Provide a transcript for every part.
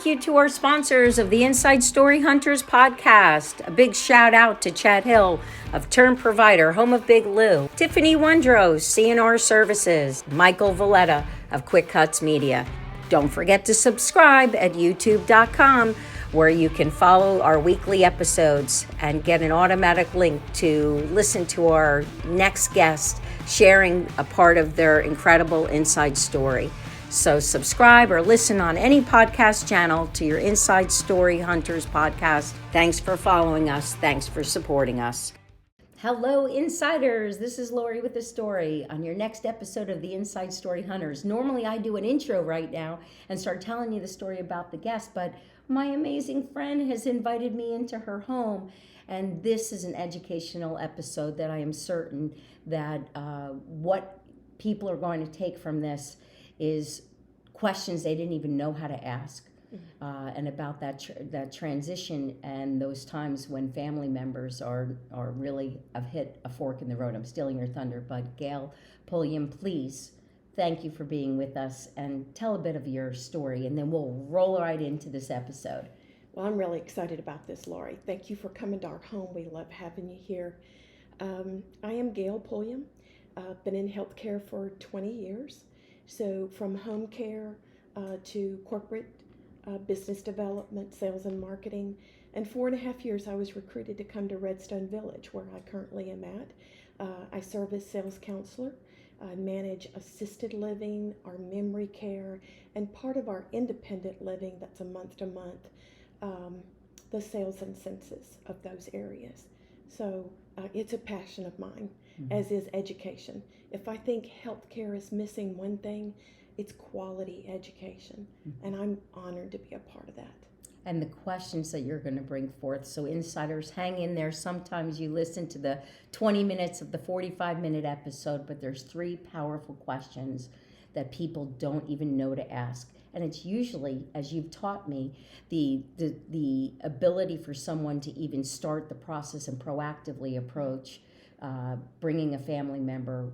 you to our sponsors of the Inside Story Hunters podcast. A big shout out to Chad Hill of Term Provider, home of Big Lou, Tiffany Wondros, CNR Services, Michael Valletta of Quick Cuts Media. Don't forget to subscribe at youtube.com, where you can follow our weekly episodes and get an automatic link to listen to our next guest sharing a part of their incredible inside story. So subscribe or listen on any podcast channel to your Inside Story Hunters podcast. Thanks for following us. Thanks for supporting us. Hello, Insiders. This is Laurie with a story on your next episode of the Inside Story Hunters. Normally, I do an intro right now and start telling you the story about the guest, but my amazing friend has invited me into her home, and this is an educational episode that I am certain that what people are going to take from this is questions they didn't even know how to ask, and about that transition and those times when family members are really have hit a fork in the road. I'm stealing your thunder, but Gail Pulliam, please, thank you for being with us and tell a bit of your story, and then we'll roll right into this episode. Well, I'm really excited about this, Laurie. Thank you for coming to our home. We love having you here. I am Gail Pulliam. I've been in healthcare for 20 years. So from home care to corporate business development, sales and marketing. And 4.5 years I was recruited to come to Redstone Village, where I currently am at. I serve as sales counselor. I manage assisted living, our memory care, and part of our independent living that's a month to month, the sales and census of those areas. So it's a passion of mine, as is education. If I think healthcare is missing one thing, it's quality education, and I'm honored to be a part of that. And the questions that you're going to bring forth. So insiders, hang in there. Sometimes you listen to the 20 minutes of the 45-minute episode, but there's 3 powerful questions that people don't even know to ask. And it's usually, as you've taught me, the ability for someone to even start the process and proactively approach bringing a family member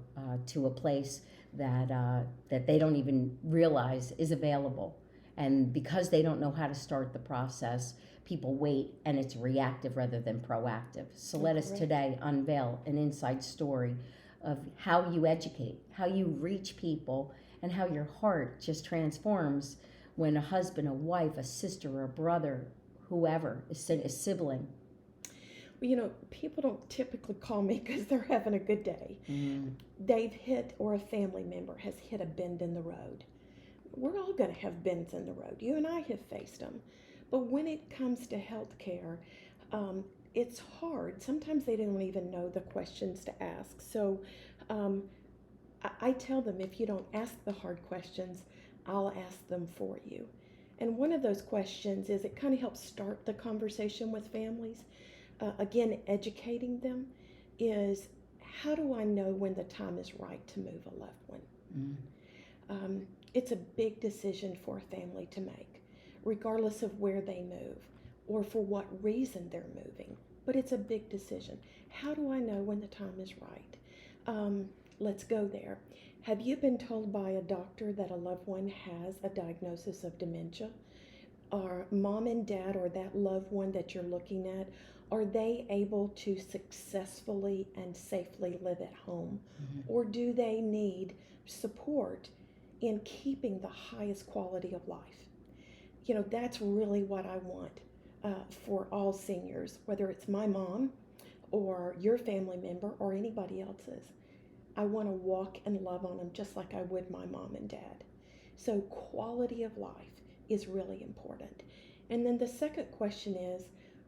to a place that they don't even realize is available. And because they don't know how to start the process, people wait, and it's reactive rather than proactive. So let us today unveil an inside story of how you educate, how you reach people, and how your heart just transforms when a husband, a wife, a sister, a brother, whoever, a sibling. Well, you know, people don't typically call me because they're having a good day. They've hit, or a family member has hit a bend in the road. We're all going to have bends in the road. You and I have faced them. But when it comes to healthcare, it's hard. Sometimes they don't even know the questions to ask. So I tell them, if you don't ask the hard questions, I'll ask them for you. And one of those questions is, it kind of helps start the conversation with families. Again, educating them is, how do I know when the time is right to move a loved one? It's a big decision for a family to make, regardless of where they move or for what reason they're moving. But it's a big decision. How do I know when the time is right? Let's go there. Have you been told by a doctor that a loved one has a diagnosis of dementia? Are mom and dad, or that loved one that you're looking at, are they able to successfully and safely live at home? Or do they need support in keeping the highest quality of life? You know, that's really what I want for all seniors, whether it's my mom or your family member or anybody else's. I want to walk and love on them just like I would my mom and dad. So quality of life is really important. And then the second question is,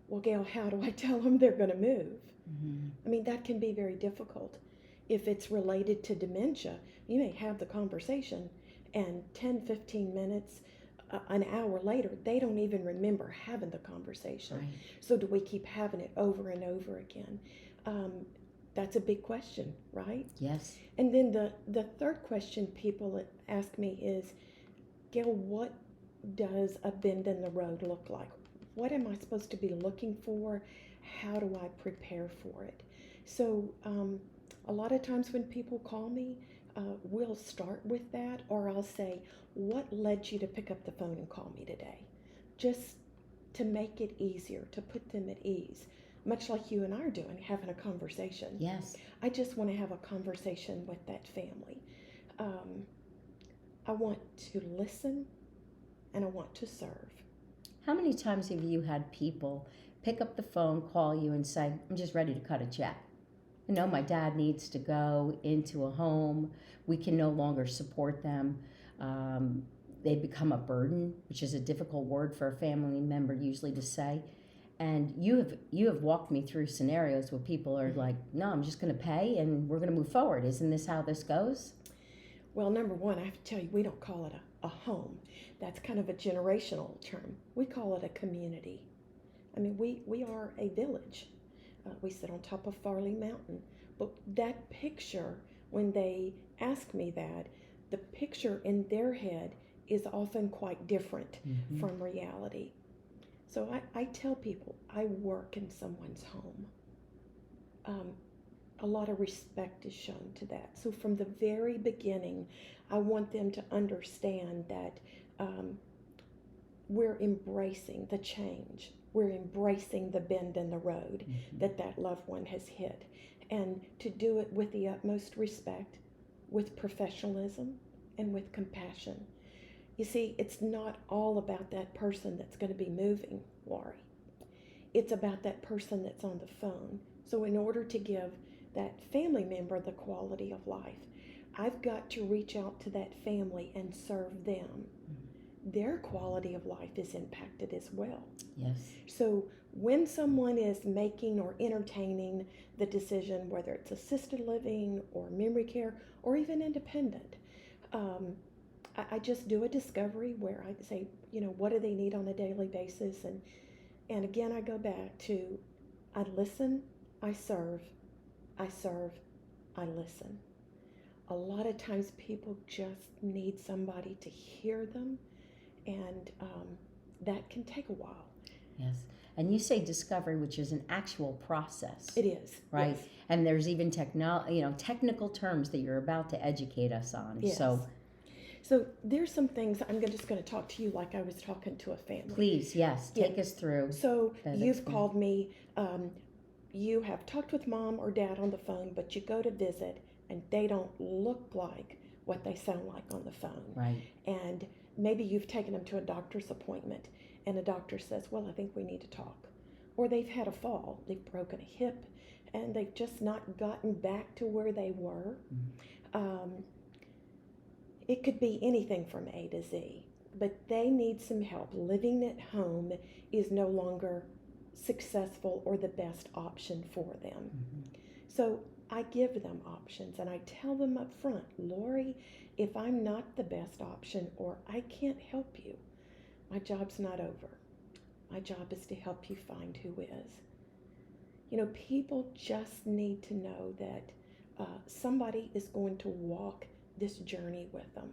well, Gail, how do I tell them they're going to move? I mean, that can be very difficult. If it's related to dementia, you may have the conversation, and 10, 15 minutes, an hour later, they don't even remember having the conversation. Right. So do we keep having it over and over again? That's a big question, right? Yes. And then the third question people ask me is, Gail, what does a bend in the road look like? What am I supposed to be looking for? How do I prepare for it? So a lot of times when people call me, we'll start with that, or I'll say, what led you to pick up the phone and call me today? just to make it easier, to put them at ease, much like you and I are doing, having a conversation. Yes. I just want to have a conversation with that family. I want to listen and I want to serve. How many times have you had people pick up the phone, call you, and say, I'm just ready to cut a check? My dad needs to go into a home. We can no longer support them. They become a burden, which is a difficult word for a family member usually to say. And you have walked me through scenarios where people are like, no, I'm just going to pay and we're going to move forward. Isn't this how this goes? Well, number one, I have to tell you, we don't call it a home. That's kind of a generational term. We call it a community. I mean, we are a village. We sit on top of Farley Mountain. But that picture, when they ask me that, the picture in their head is often quite different from reality. So I tell people, I work in someone's home. A lot of respect is shown to that. So from the very beginning, I want them to understand that we're embracing the change. We're embracing the bend in the road that loved one has hit. And to do it with the utmost respect, with professionalism, and with compassion. You see, it's not all about that person that's going to be moving, Laurie. It's about that person that's on the phone. So in order to give that family member the quality of life, I've got to reach out to that family and serve them. Their quality of life is impacted as well. Yes. So when someone is making or entertaining the decision, whether it's assisted living or memory care or even independent, I just do a discovery where I say, what do they need on a daily basis? And again, I go back to, I listen, I serve, I listen. A lot of times people just need somebody to hear them, and that can take a while. Yes. And you say discovery, which is an actual process. It is. Right? Yes. And there's even technical terms that you're about to educate us on. Yes. So there's some things just going to talk to you like I was talking to a family. Please, yes, take us through. So you've called me, you have talked with mom or dad on the phone, but you go to visit and they don't look like what they sound like on the phone. Right. And maybe you've taken them to a doctor's appointment and the doctor says, well, I think we need to talk. Or they've had a fall, they've broken a hip, and they've just not gotten back to where they were. It could be anything from A to Z, but they need some help. Living at home is no longer successful or the best option for them. So I give them options and I tell them up front, Laurie, if I'm not the best option or I can't help you, my job's not over. My job is to help you find who is. People just need to know that somebody is going to walk this journey with them.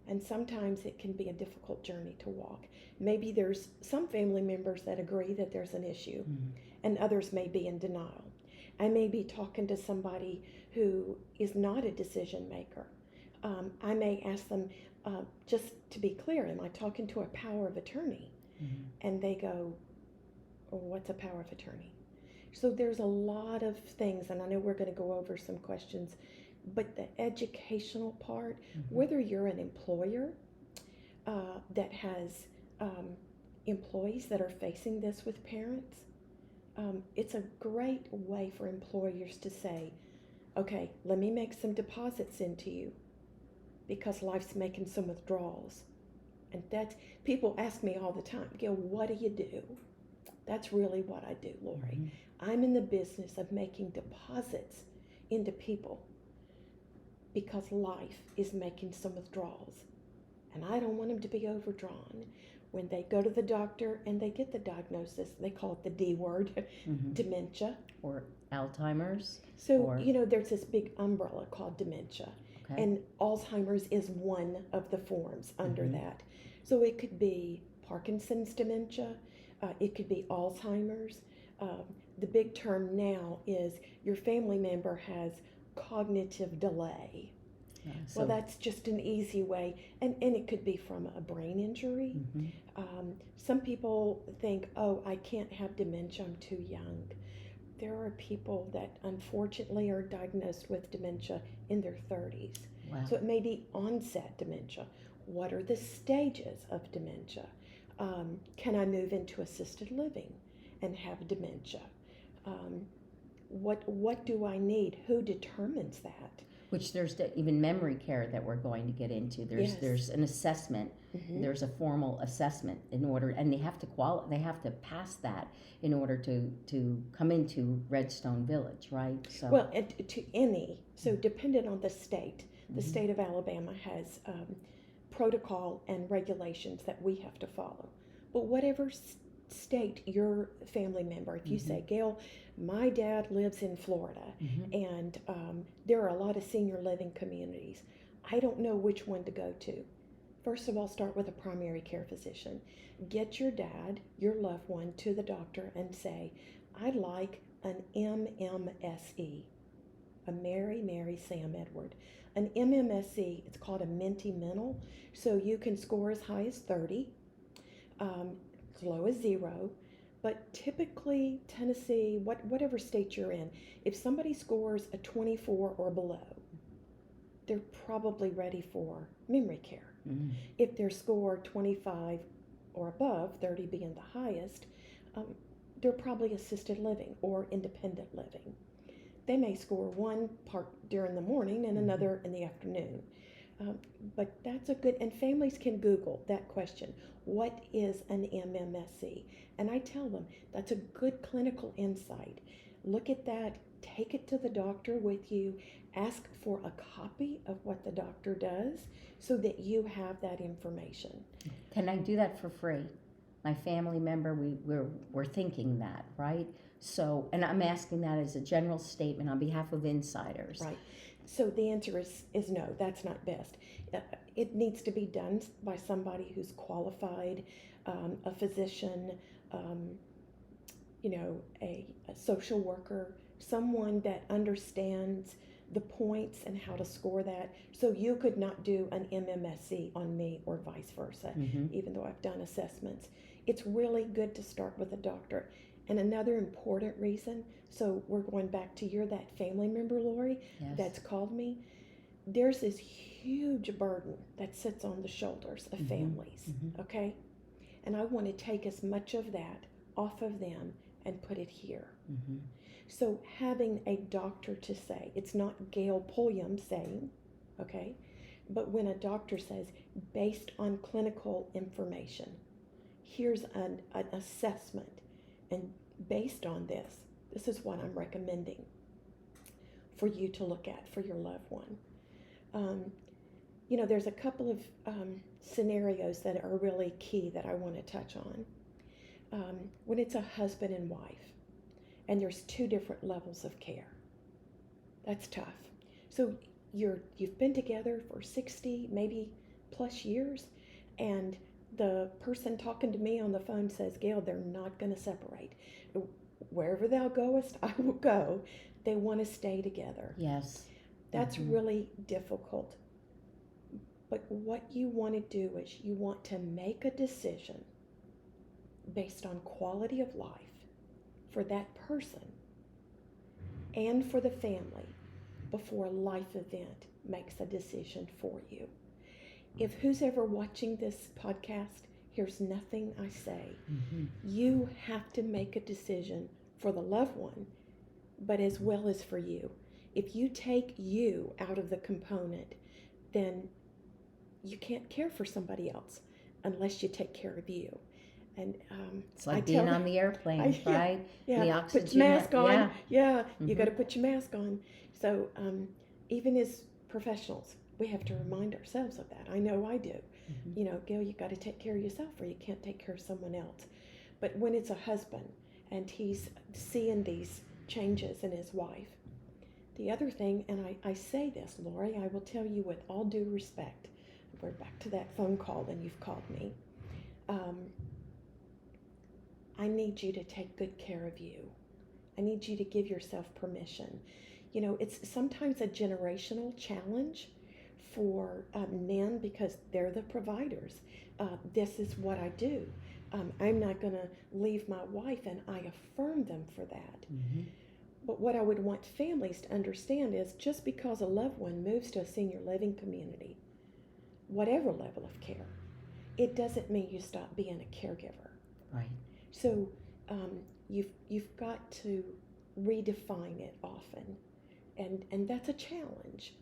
And sometimes it can be a difficult journey to walk. Maybe there's some family members that agree that there's an issue, and others may be in denial. I may be talking to somebody who is not a decision maker. I may ask them, just to be clear, am I talking to a power of attorney? And they go, what's a power of attorney? So there's a lot of things, and I know we're going to go over some questions, but the educational part, whether you're an employer that has employees that are facing this with parents, it's a great way for employers to say, okay, let me make some deposits into you because life's making some withdrawals. And people ask me all the time, Gail, what do you do? That's really what I do, Laurie. I'm in the business of making deposits into people because life is making some withdrawals. And I don't want them to be overdrawn. When they go to the doctor and they get the diagnosis, they call it the D word, dementia. Or Alzheimer's. So, there's this big umbrella called dementia. Okay. And Alzheimer's is one of the forms under that. So it could be Parkinson's dementia. It could be Alzheimer's. The big term now is your family member has cognitive delay. Well, that's just an easy way, and it could be from a brain injury. Some people think, oh, I can't have dementia, I'm too young. There are people that unfortunately are diagnosed with dementia in their 30s. Wow. So it may be onset dementia. What are the stages of dementia? Can I move into assisted living and have dementia? What do I need? Who determines that? Which there's even memory care that we're going to get into. There's an assessment. There's a formal assessment in order, and they have to pass that in order to come into Redstone Village, right? So well, so dependent on the state. The state of Alabama has protocol and regulations that we have to follow. But whatever state your family member, if you say, Gail, my dad lives in Florida, and there are a lot of senior living communities, I don't know which one to go to. First of all, start with a primary care physician. Get your dad, your loved one, to the doctor and say, I'd like an MMSE, a Mary Sam Edward. An MMSE, it's called a Menti-Mental, so you can score as high as 30, as low as 0, but typically Tennessee, whatever state you're in, if somebody scores a 24 or below, they're probably ready for memory care. If they're scored 25 or above, 30 being the highest, they're probably assisted living or independent living. They may score one part during the morning and another in the afternoon. But that's a good, and families can Google that question. What is an MMSE? And I tell them that's a good clinical insight. Look at that, take it to the doctor with you, ask for a copy of what the doctor does so that you have that information. Can I do that for free? My family member, we're thinking that, right? So, and I'm asking that as a general statement on behalf of insiders. Right. So the answer is no, that's not best. It needs to be done by somebody who's qualified, a physician, a social worker, someone that understands the points and how to score that. So you could not do an MMSE on me or vice versa, even though I've done assessments. It's really good to start with a doctor. And another important reason, so we're going back to that family member, Laurie, that's called me. There's this huge burden that sits on the shoulders of families, okay? And I want to take as much of that off of them and put it here. So having a doctor to say, it's not Gail Pulliam saying, okay, but when a doctor says, based on clinical information, here's an assessment, and based on this is what I'm recommending for you to look at for your loved one. There's a couple of scenarios that are really key that I want to touch on. When it's a husband and wife, and there's 2 different levels of care, that's tough. So you've been together for 60, maybe plus years, and the person talking to me on the phone says, Gail, they're not going to separate. Wherever thou goest, I will go. They want to stay together. Yes. That's really difficult. But what you want to do is you want to make a decision based on quality of life for that person and for the family before a life event makes a decision for you. If who's ever watching this podcast hears nothing I say, you have to make a decision for the loved one, but as well as for you. If you take you out of the component, then you can't care for somebody else unless you take care of you. And it's like being on the airplane, right? Yeah, the oxygen. put your mask on. You got to put your mask on. So even as professionals, we have to remind ourselves of that. I know I do. Gail, you got to take care of yourself or you can't take care of someone else. But when it's a husband and he's seeing these changes in his wife, the other thing, and I say this, Laurie, I will tell you with all due respect, we're back to that phone call and you've called me. I need you to take good care of you. I need you to give yourself permission. It's sometimes a generational challenge for men, because they're the providers. This is what I do. I'm not going to leave my wife, and I affirm them for that. Mm-hmm. But what I would want families to understand is just because a loved one moves to a senior living community, whatever level of care, it doesn't mean you stop being a caregiver. Right. So you've got to redefine it often, and that's a challenge,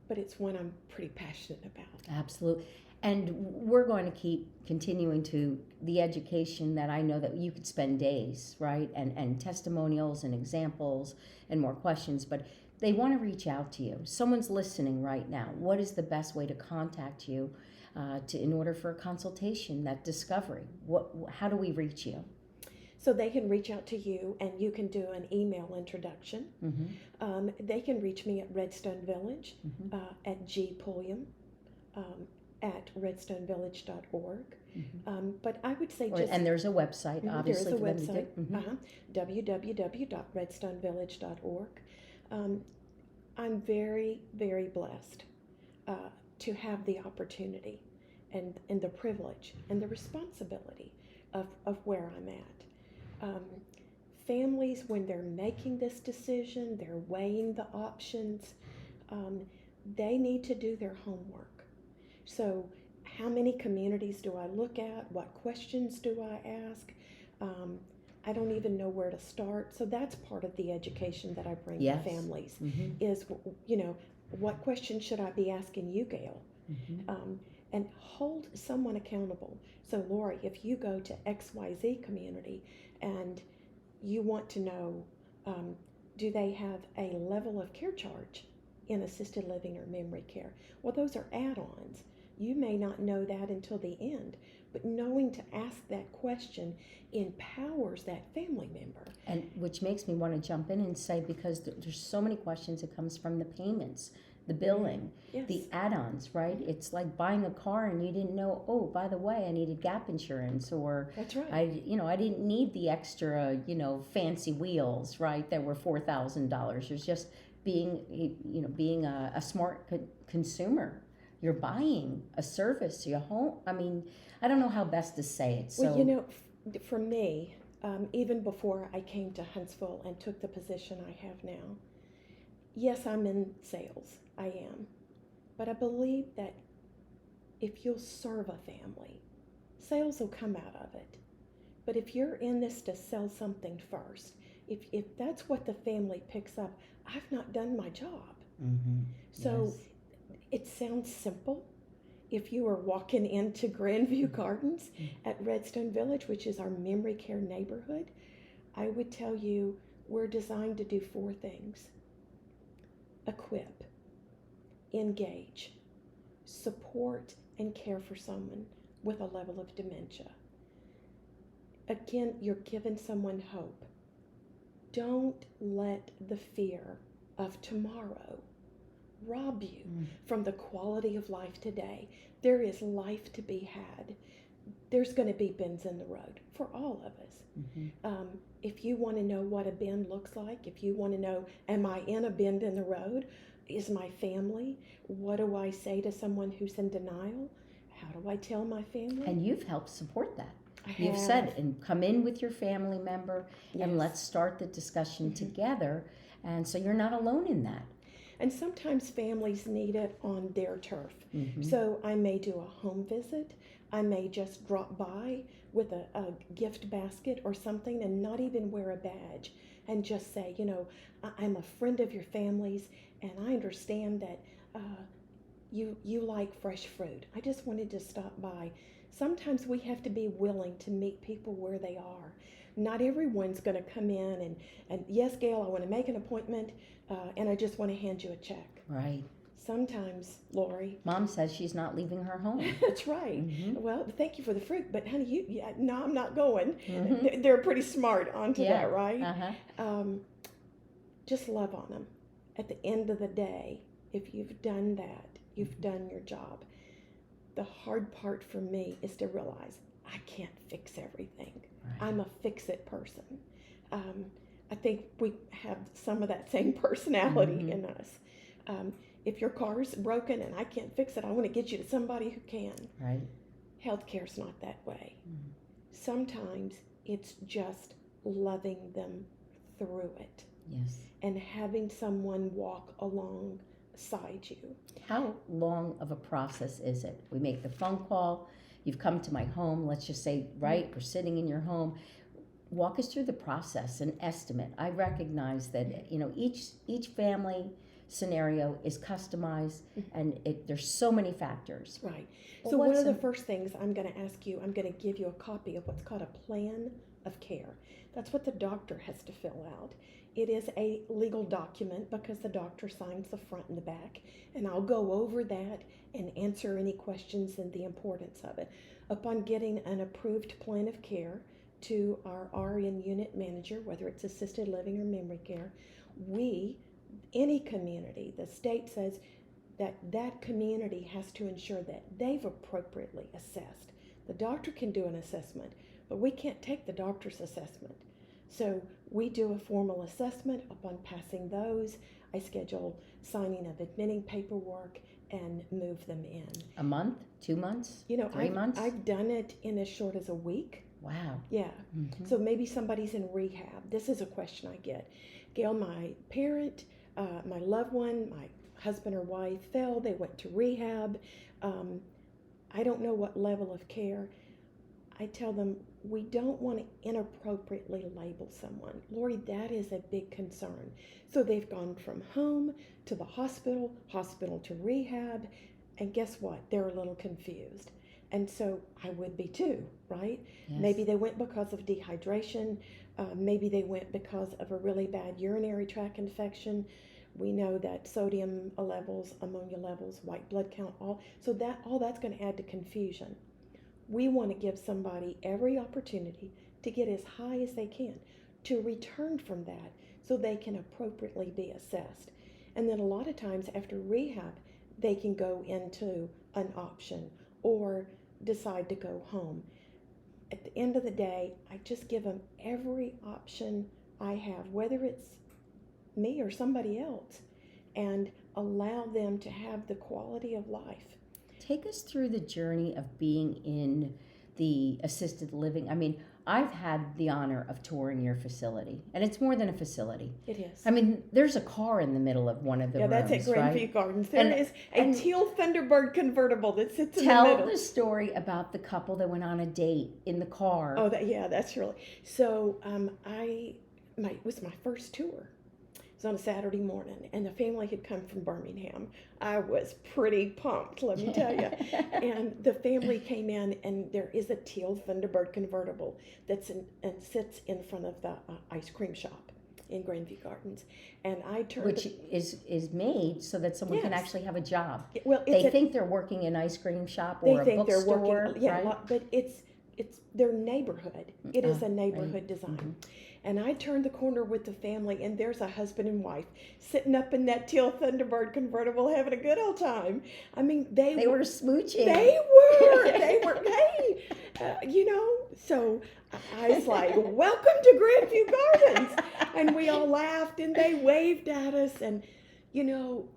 but it's one I'm pretty passionate about. Absolutely. And we're going to keep continuing to the education that I know that you could spend days, right? And testimonials and examples and more questions, but they want to reach out to you. Someone's listening right now. What is the best way to contact you in order for a consultation, that discovery? How do we reach you? So they can reach out to you, and you can do an email introduction. Mm-hmm. They can reach me at Redstone Village, Mm-hmm. at G Pulliam, at redstonevillage.org. Mm-hmm. But I would say And there's a website, obviously. There is a website, Mm-hmm. www.redstonevillage.org. I'm very, very blessed to have the opportunity and the privilege and the responsibility of where I'm at. Families, when they're making this decision, they're weighing the options, they need to do their homework. So how many communities do I look at? What questions do I ask? I don't even know where to start. So that's part of the education that I bring Yes. to families Mm-hmm. is, what questions should I be asking you, Gail? Mm-hmm. And hold someone accountable. So Laurie, if you go to XYZ community and you want to know, do they have a level of care charge in assisted living or memory care? Well, those are add-ons. You may not know that until the end, but knowing to ask that question empowers that family member. And which makes me want to jump in and say, because there's so many questions that comes from the payments, the billing, Yes. the add-ons, right? It's like buying a car and you didn't know, oh, by the way, I needed gap insurance, or That's right. I didn't need the extra, fancy wheels, right? That were $4,000. There's just being a smart consumer. You're buying a service, your home. I mean, I don't know how best to say it. So, Well, for me, even before I came to Huntsville and took the position I have now, yes, I'm in sales. I am. But I believe that if you'll serve a family, sales will come out of it. But if you're in this to sell something first, if that's what the family picks up, I've not done my job. mm-hmm. So Yes. it sounds simple. If you are walking into Grandview Gardens at Redstone Village, which is our memory care neighborhood, I would tell you we're designed to do 4 things: equip, engage, support, and care for someone with a level of dementia. Again, you're giving someone hope. Don't let the fear of tomorrow rob you from the quality of life today. There is life to be had. There's going to be bends in the road for all of us. Mm-hmm. If you want to know what a bend looks like, if you want to know, am I in a bend in the road? Is my family? What do I say to someone who's in denial? How do I tell my family? And you've helped support that. I You've have. said, and come in with your family member, and Yes. let's start the discussion together. And so you're not alone in that. And sometimes families need it on their turf. Mm-hmm. So I may do a home visit. I may just drop by with a gift basket or something and not even wear a badge and just say, I'm a friend of your family's, and I understand that you like fresh fruit. I just wanted to stop by. Sometimes we have to be willing to meet people where they are. Not everyone's going to come in and yes, Gail, I want to make an appointment and I just want to hand you a check. Right. Sometimes, Laurie. Mom says she's not leaving her home. That's right. Mm-hmm. Well, thank you for the fruit, but honey, no, I'm not going. Mm-hmm. They're pretty smart onto Yeah. that, right? Uh-huh. Just love on them. At the end of the day, if you've done that, you've done your job. The hard part for me is to realize I can't fix everything. Right. I'm a fix-it person. I think we have some of that same personality in us. If your car's broken and I can't fix it, I want to get you to somebody who can. Right. Healthcare's not that way. Sometimes it's just loving them through it. Yes. And having someone walk alongside you. How long of a process is it? We make the phone call. You've come to my home. Let's just say, right, we're sitting in your home. Walk us through the process, an estimate. I recognize that, each family scenario is customized, and there's so many factors. Right. Well, So one of the first things I'm going to ask you, I'm going to give you a copy of what's called a plan of care. That's what the doctor has to fill out. It is a legal document because the doctor signs the front and the back, and I'll go over that and answer any questions and the importance of it. Upon getting an approved plan of care to our RN unit manager, whether it's assisted living or memory care, any community, the state says that community has to ensure that they've appropriately assessed. The doctor can do an assessment, but we can't take the doctor's assessment. So we do a formal assessment. Upon passing those, I schedule signing of admitting paperwork and move them in. A month? 2 months? 3 months? I've done it in as short as a week. Wow. Yeah. So maybe somebody's in rehab. This is a question I get. Gail, my parent, my loved one, my husband or wife fell. They went to rehab. I don't know what level of care. I tell them, we don't want to inappropriately label someone. Laurie, that is a big concern. So they've gone from home to the hospital to rehab, and guess what? They're a little confused. And so I would be too, right? Yes. Maybe they went because of dehydration. Maybe they went because of a really bad urinary tract infection. We know that sodium levels, ammonia levels, white blood count, all that's going to add to confusion. We want to give somebody every opportunity to get as high as they can, to return from that so they can appropriately be assessed. And then a lot of times after rehab, they can go into an option or decide to go home. At the end of the day, I just give them every option I have, whether it's me or somebody else, and allow them to have the quality of life. Take us through the journey of being in the assisted living. I mean, I've had the honor of touring your facility, and it's more than a facility. It is. I mean, there's a car in the middle of one of the rooms, that's at Grandview right? Gardens. There is a teal Thunderbird converbit that sits in the middle. Tell the story about the couple that went on a date in the car. Oh, that's really. So it was my first tour. It was on a Saturday morning, and the family had come from Birmingham. I was pretty pumped, let me tell you. And the family came in, and there is a teal Thunderbird convertible that sits in front of the ice cream shop in Grandview Gardens. And I turned, which is made so that someone can actually have a job. Well, they think they're working in an ice cream shop or a bookstore, right? But it's their neighborhood. It is a neighborhood design. Mm-hmm. And I turned the corner with the family, and there's a husband and wife sitting up in that teal Thunderbird convertible having a good old time. I mean, they were smooching. They were. Hey, so I was like, welcome to Grandview Gardens. And we all laughed, and they waved at us. And,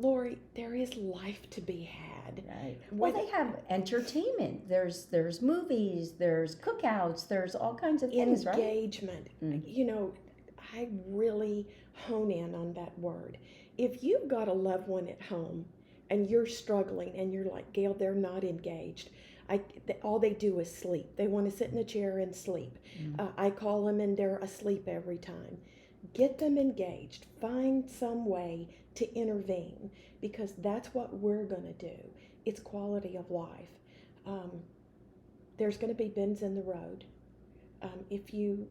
Laurie, there is life to be had. Right. Well, they have entertainment. There's movies, there's cookouts, there's all kinds of things, right? Engagement. I really hone in on that word. If you've got a loved one at home and you're struggling and you're like, Gail, they're not engaged. All they do is sleep. They want to sit in a chair and sleep. I call them and they're asleep every time. Get them engaged. Find some way to intervene, because that's what we're going to do. It's quality of life. There's going to be bends in the road. If you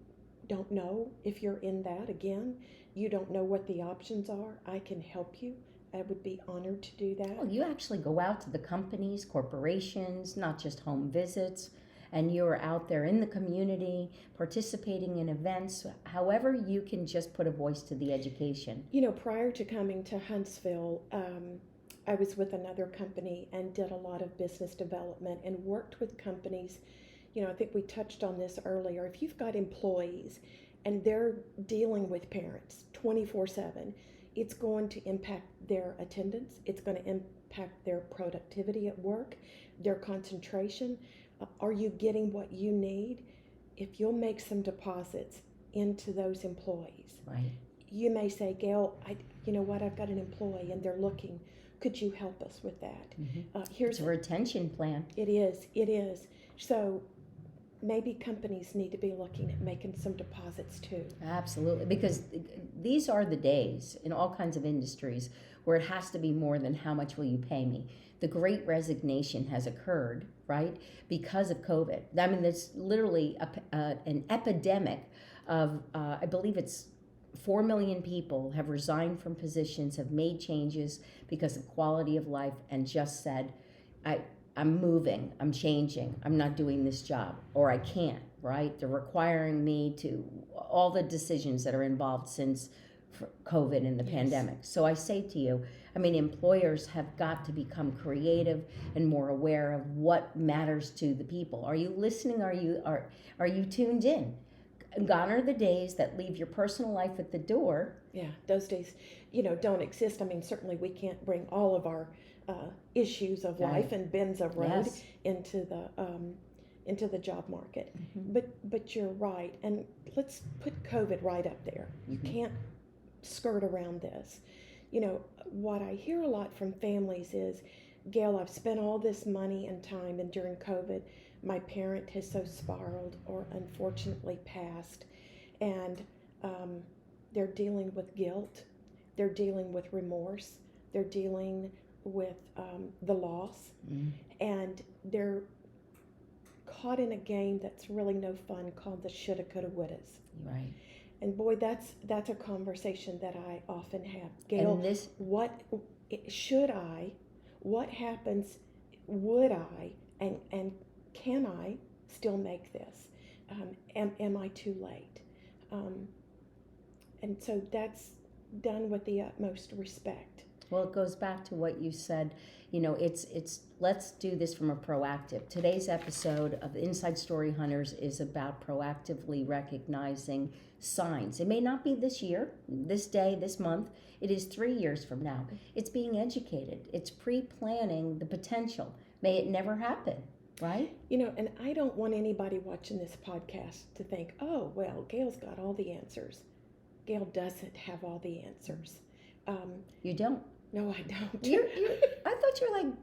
don't know, if you're in that, again, you don't know what the options are, I can help you. I would be honored to do that. Well, you actually go out to the companies, corporations, not just home visits, and you're out there in the community participating in events, however you can just put a voice to the education. Prior to coming to Huntsville, I was with another company and did a lot of business development and worked with companies. I think we touched on this earlier. If you've got employees and they're dealing with parents 24/7, It's going to impact their attendance. It's going to impact their productivity at work, their concentration. Are you getting what you need? If you'll make some deposits into those employees, Right. you may say, Gail, you know what, I've got an employee and they're looking. Could you help us with that? It's a retention plan. It is. So maybe companies need to be looking at making some deposits too. Absolutely, because these are the days in all kinds of industries where it has to be more than how much will you pay me. The great resignation has occurred, right, because of COVID. I mean, there's literally an epidemic of, I believe it's 4 million people have resigned from positions, have made changes because of quality of life, and just said, I'm moving, I'm changing, I'm not doing this job, or I can't, right? They're requiring me to, all the decisions that are involved since COVID and the pandemic. So I say to you, I mean, employers have got to become creative and more aware of what matters to the people. Are you listening? Are you tuned in? Gone are the days that leave your personal life at the door. Yeah, those days, don't exist. I mean, certainly we can't bring all of our issues of life and bends of road into the job market. But you're right, and let's put COVID right up there. You can't skirt around this. What I hear a lot from families is, Gail, I've spent all this money and time, and during COVID, my parent has so spiraled or unfortunately passed, and they're dealing with guilt, they're dealing with remorse, they're dealing with the loss, and they're caught in a game that's really no fun called the shoulda, coulda, wouldas. Right. And boy, that's a conversation that I often have. Gail, what should I? What happens? Would I? And can I still make this? Am I too late? And so that's done with the utmost respect. Well, it goes back to what you said. It's let's do this from a proactive. Today's episode of Inside Story Hunters is about proactively recognizing signs. It may not be this year, this day, this month. It is 3 years from now. It's being educated. It's pre-planning the potential. May it never happen, right? And I don't want anybody watching this podcast to think, oh, well, Gail's got all the answers. Gail doesn't have all the answers. You don't? No, I don't. I thought you were like,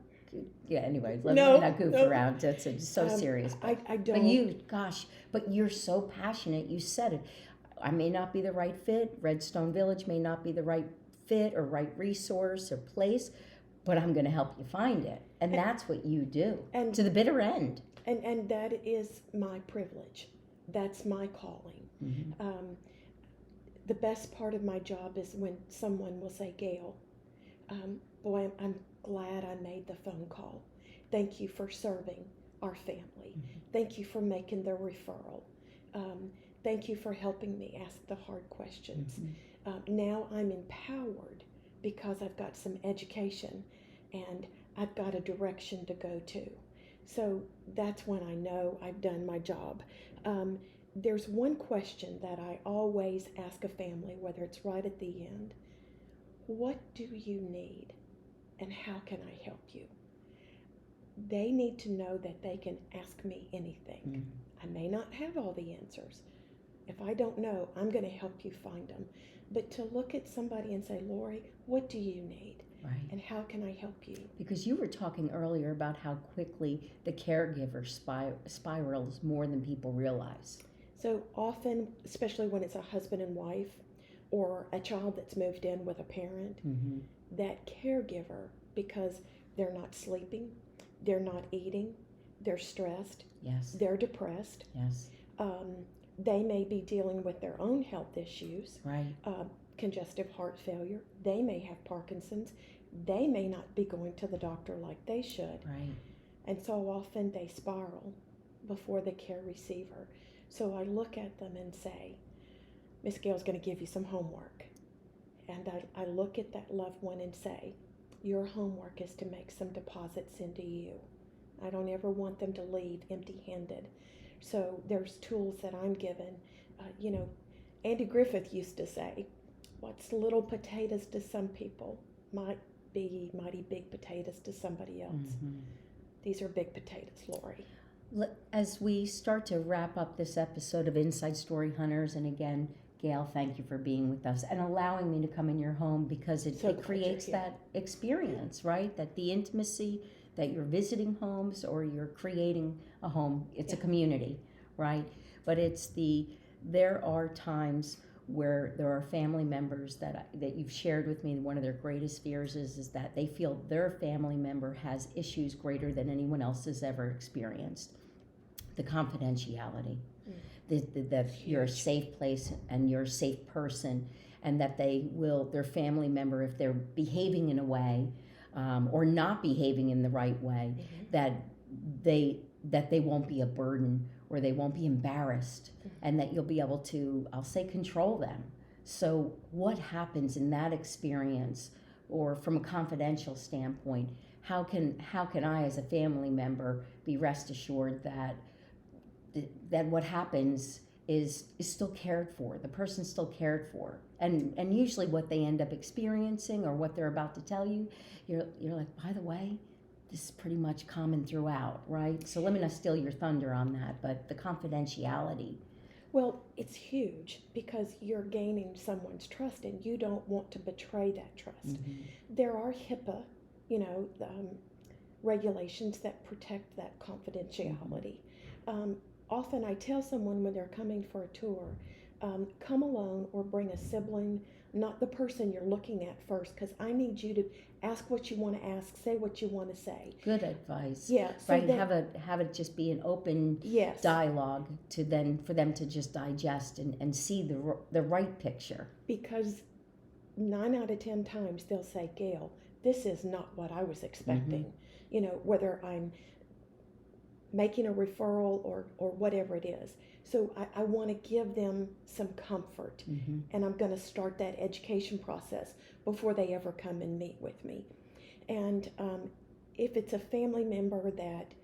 yeah, anyways, let me not goof around. It's so serious. But, I don't. But you're so passionate. You said it. I may not be the right fit. Redstone Village may not be the right fit or right resource or place, but I'm going to help you find it. And that's what you do, and to the bitter end. And that is my privilege. That's my calling. The best part of my job is when someone will say, Gail, boy, I'm glad I made the phone call. Thank you for serving our family. Thank you for making the referral. Thank you for helping me ask the hard questions. Now I'm empowered because I've got some education and I've got a direction to go to. So that's when I know I've done my job. There's one question that I always ask a family, whether it's right at the end. What do you need and how can I help you? They need to know that they can ask me anything. I may not have all the answers. If I don't know, I'm going to help you find them. But to look at somebody and say, Laurie, what do you need? Right. And how can I help you? Because you were talking earlier about how quickly the caregiver spirals more than people realize. So often, especially when it's a husband and wife or a child that's moved in with a parent, that caregiver, because they're not sleeping, they're not eating, they're stressed, they're depressed, they may be dealing with their own health issues, congestive heart failure, they may have Parkinson's, they may not be going to the doctor like they should. And so often they spiral before the care receiver. So I look at them and say, Miss Gail's going to give you some homework. And I look at that loved one and say, your homework is to make some deposits into you. I don't ever want them to leave empty-handed. So there's tools that I'm given. Andy Griffith used to say, What's little potatoes to some people might be mighty big potatoes to somebody else. Mm-hmm. These are big potatoes, Laurie. As we start to wrap up this episode of Inside Story Hunters, and again, Gail, thank you for being with us and allowing me to come in your home, because it creates that experience, right? That the intimacy that you're visiting homes or you're creating a home, it's a community, right? But there are times where there are family members that you've shared with me. One of their greatest fears is that they feel their family member has issues greater than anyone else has ever experienced. The confidentiality, that you're a safe place and you're a safe person, and that their family member, if they're behaving in a way or not behaving in the right way, that they won't be a burden, or they won't be embarrassed, and that you'll be able to, I'll say, control them. So what happens in that experience, or from a confidential standpoint, how can I as a family member be rest assured that what happens is still cared for, the person's still cared for, and usually what they end up experiencing or what they're about to tell you, you're like, by the way, this is pretty much common throughout, right? So let me not steal your thunder on that, but the confidentiality. Well, it's huge, because you're gaining someone's trust and you don't want to betray that trust. There are HIPAA, regulations that protect that confidentiality. Often I tell someone when they're coming for a tour, come alone or bring a sibling, not the person you're looking at first, because I need you to ask what you want to ask, say what you want to say. Good advice. Yeah. So right. Have it just be an open dialogue for them to just digest and see the right picture. Because 9 out of 10 times they'll say, Gail, this is not what I was expecting. Whether I'm making a referral or whatever it is. So I want to give them some comfort, and I'm going to start that education process before they ever come and meet with me. And if it's a family member that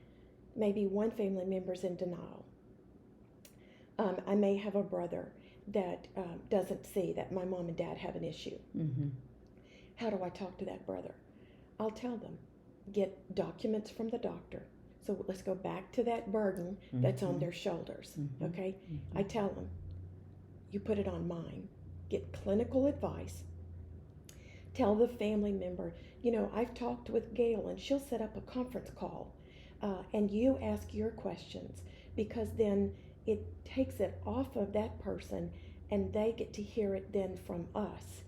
maybe one family member's in denial, I may have a brother that doesn't see that my mom and dad have an issue. How do I talk to that brother? I'll tell them, get documents from the doctor. So let's go back to that burden that's on their shoulders, okay? I tell them, you put it on mine. Get clinical advice. Tell the family member, I've talked with Gail, and she'll set up a conference call, and you ask your questions, because then it takes it off of that person, and they get to hear it then from us.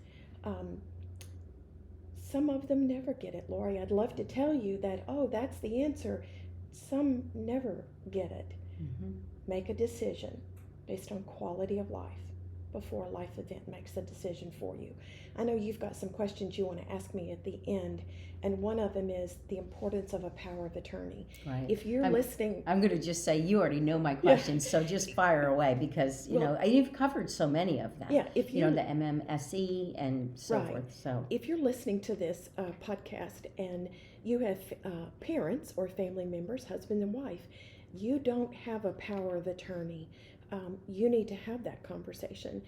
Some of them never get it, Laurie. I'd love to tell you that, that's the answer. Some never get it. Make a decision based on quality of life before a life event makes a decision for you. I know you've got some questions you want to ask me at the end, and one of them is the importance of a power of attorney. Right. If you're listening... I'm going to just say you already know my questions, so just fire away, because, you've covered so many of them. Yeah. If you the MMSE and so forth. So if you're listening to this podcast and you have parents or family members, husband and wife, you don't have a power of attorney, you need to have that conversation.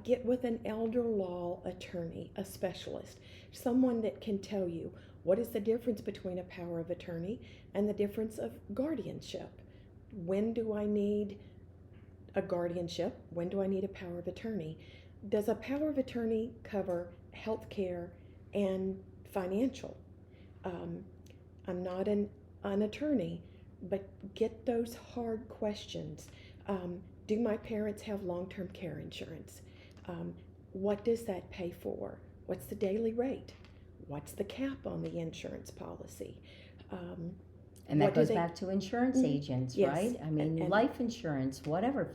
Get with an elder law attorney, a specialist, someone that can tell you what is the difference between a power of attorney and the difference of guardianship. When do I need a guardianship? When do I need a power of attorney? Does a power of attorney cover health care and financial? I'm not an attorney, but get those hard questions. Do my parents have long-term care insurance? What does that pay for? What's the daily rate? What's the cap on the insurance policy? And that goes back to insurance agents, yes. right? I mean, and life insurance, whatever,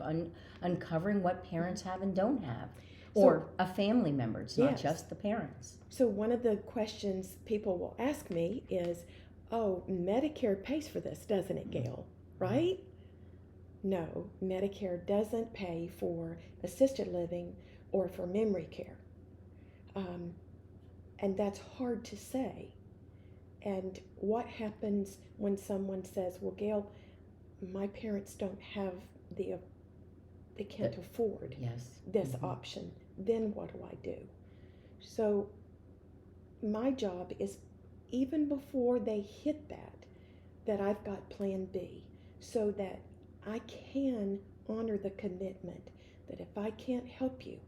uncovering what parents have and don't have. Or a family member, it's not just the parents. So one of the questions people will ask me is, Medicare pays for this, doesn't it, Gail? Right? No, Medicare doesn't pay for assisted living or for memory care. And that's hard to say. And what happens when someone says, well, Gail, my parents don't have they can't afford this option. Then what do I do? So my job is, even before they hit that I've got plan B, so that I can honor the commitment that if I can't help you,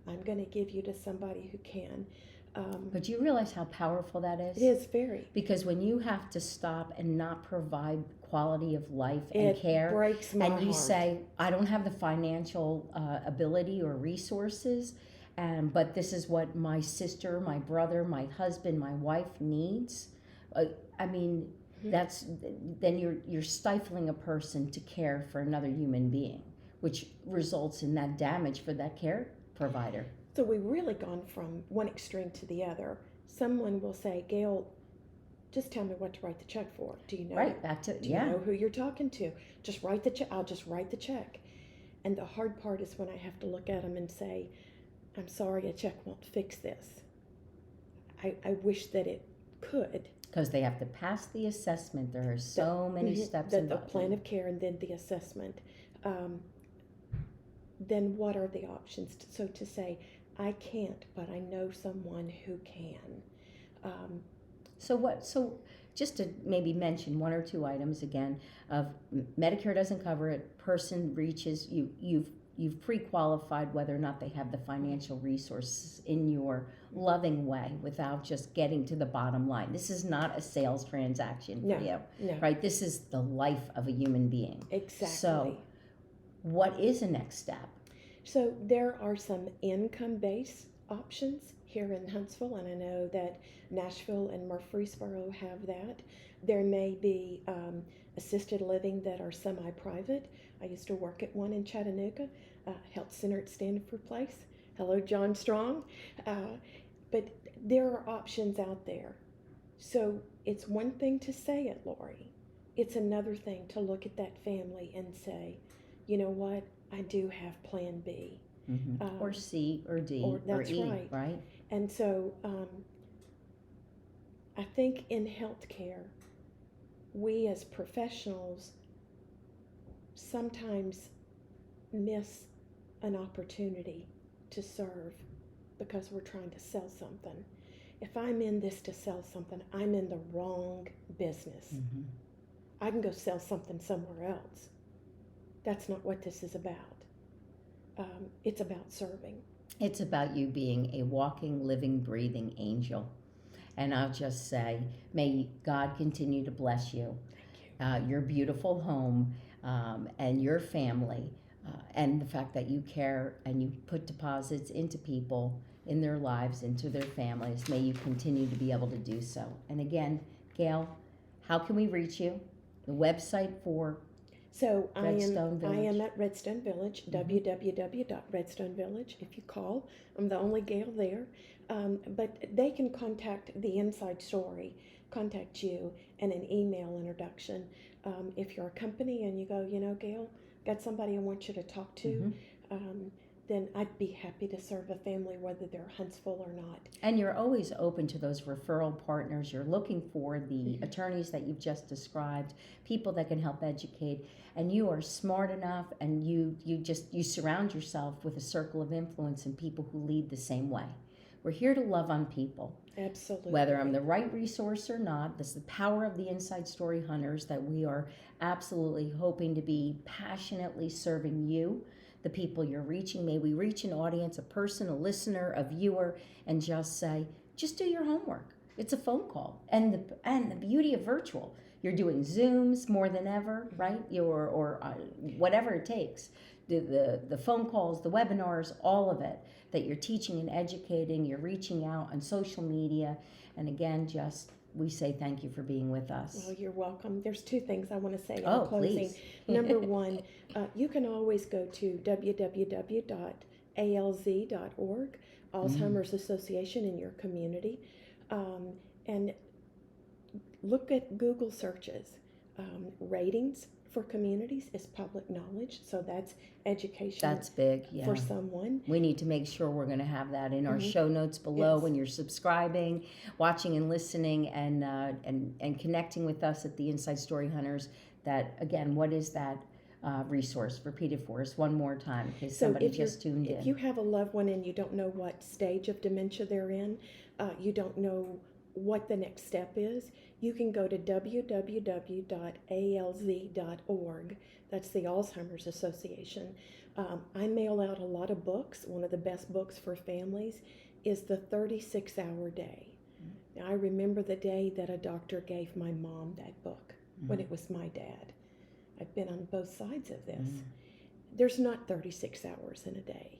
I'm going to give you to somebody who can. But do you realize how powerful that is? It is very. Because when you have to stop and not provide quality of life and It care, breaks my and you heart. say, I don't have the financial ability or resources, but this is what my sister, my brother, my husband, my wife needs. I mean, then you're stifling a person to care for another human being, which results in that damage for that care provider. So we've really gone from one extreme to the other. Someone will say, Gail, just tell me what to write the check for. Do you know? Right, back to, Do you know who you're talking to? Just write the check. I'll just write the check. And the hard part is when I have to look at them and say, I'm sorry, a check won't fix this. I wish that it could. Because they have to pass the assessment. There are so many steps The involved. plan of care and then the assessment. Then what are the options? So to say, I can't, but I know someone who can. So just to maybe mention one or two items again of Medicare doesn't cover it. Person reaches you've pre-qualified whether or not they have the financial resources in your loving way without just getting to the bottom line. This is not a sales transaction for you, right? This is the life of a human being. Exactly. So what is the next step? So there are some income-based options here in Huntsville, and I know that Nashville and Murfreesboro have that. There may be assisted living that are semi-private. I used to work at one in Chattanooga, Health Center at Stanford Place. Hello, John Strong. But there are options out there. So it's one thing to say it, Laurie. It's another thing to look at that family and say, you know what, I do have plan B. Mm-hmm. Or C or D or E, right? And so I think in healthcare, we as professionals sometimes miss an opportunity to serve because we're trying to sell something. If I'm in this to sell something, I'm in the wrong business. Mm-hmm. I can go sell something somewhere else. That's not what this is about. It's about serving. It's about you being a walking, living, breathing angel. And I'll just say, may God continue to bless you, your beautiful home, and your family, and the fact that you care and you put deposits into people, in their lives, into their families. May you continue to be able to do so. And again, Gail, how can we reach you? The website for So Redstone Village. I am at Redstone Village, www.redstonevillage. If you call, I'm the only Gail there. But they can contact the Inside Story, contact you, and an email introduction. If you're a company and you go, you know, Gail, got somebody I want you to talk to, then I'd be happy to serve a family, whether they're Huntsville or not. And you're always open to those referral partners. You're looking for the attorneys that you've just described, people that can help educate. And you are smart enough, and you surround yourself with a circle of influence and people who lead the same way. We're here to love on people. Absolutely. Whether I'm the right resource or not, this is the power of the Inside Story Hunters, that we are absolutely hoping to be passionately serving you, the people you're reaching. May we reach an audience, a person, a listener, a viewer, and just say, just do your homework. It's a phone call. And the beauty of virtual, you're doing Zooms more than ever, right? Or whatever it takes. The phone calls, the webinars, all of it, that you're teaching and educating, you're reaching out on social media. And again, we say thank you for being with us. Well, you're welcome. There's two things I want to say in Oh, closing. please. Number one, you can always go to www.alz.org, Alzheimer's Association in your community, and look at Google searches. Ratings for communities is public knowledge, so that's education. That's big, yeah. For someone. We need to make sure we're going to have that in our show notes below. Yes. When you're subscribing, watching and listening, and connecting with us at the Inside Story Hunters. That again, what is that? resource. Repeat it for us one more time in case So somebody if just tuned in. If you have a loved one and you don't know what stage of dementia they're in, you don't know what the next step is, you can go to www.alz.org. That's the Alzheimer's Association. I mail out a lot of books. One of the best books for families is the 36-hour day. Now, I remember the day that a doctor gave my mom that book when it was my dad. I've been on both sides of this. There's not 36 hours in a day.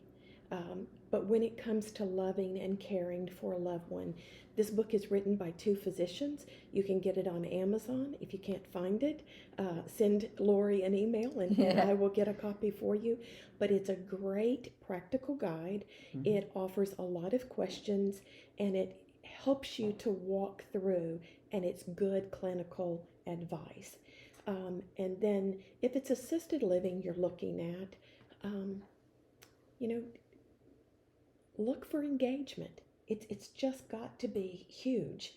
But when it comes to loving and caring for a loved one, this book is written by 2 physicians. You can get it on Amazon. If you can't find it, send Laurie an email and I will get a copy for you. But it's a great practical guide. It offers a lot of questions and it helps you to walk through, and it's good clinical advice. And then if it's assisted living you're looking at, look for engagement. It's just got to be huge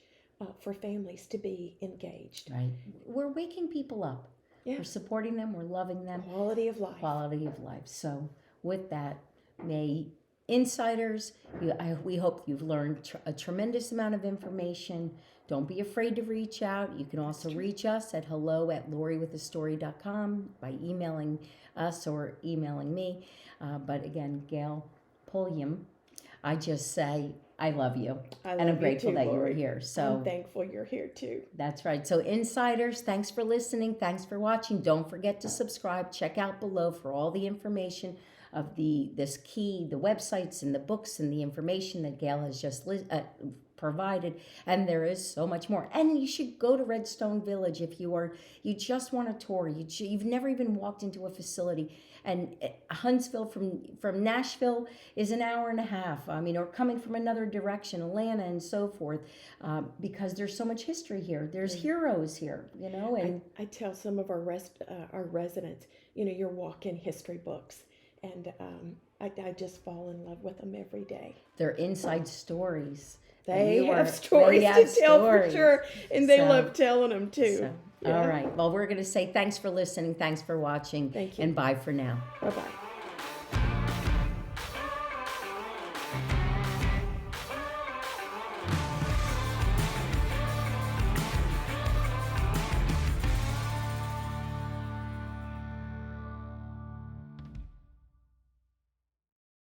for families to be engaged. Right. We're waking people up. Yeah. We're supporting them. We're loving them. Quality of life. Quality of life. So with that, may insiders, we hope you've learned a tremendous amount of information. Don't be afraid to reach out. You can also reach us at hello@lauriewithastory.com by emailing us or emailing me. But again, Gail Pulliam, I just say I love you. And I'm grateful that you were here. So I'm thankful you're here too. That's right. So insiders, thanks for listening. Thanks for watching. Don't forget to subscribe. Check out below for all the information of the websites and the books and the information that Gail has just provided, and there is so much more. And you should go to Redstone Village if you just want a tour. You've never even walked into a facility. And Huntsville from Nashville is an hour and a half. Or coming from another direction, Atlanta and so forth, because there's so much history here. There's heroes here, And I tell some of our residents, you're walking history books. And I just fall in love with them every day. They're inside stories. They have stories to tell for sure. And they love telling them too. All right. Well, we're going to say thanks for listening. Thanks for watching. Thank you. And bye for now. Bye-bye.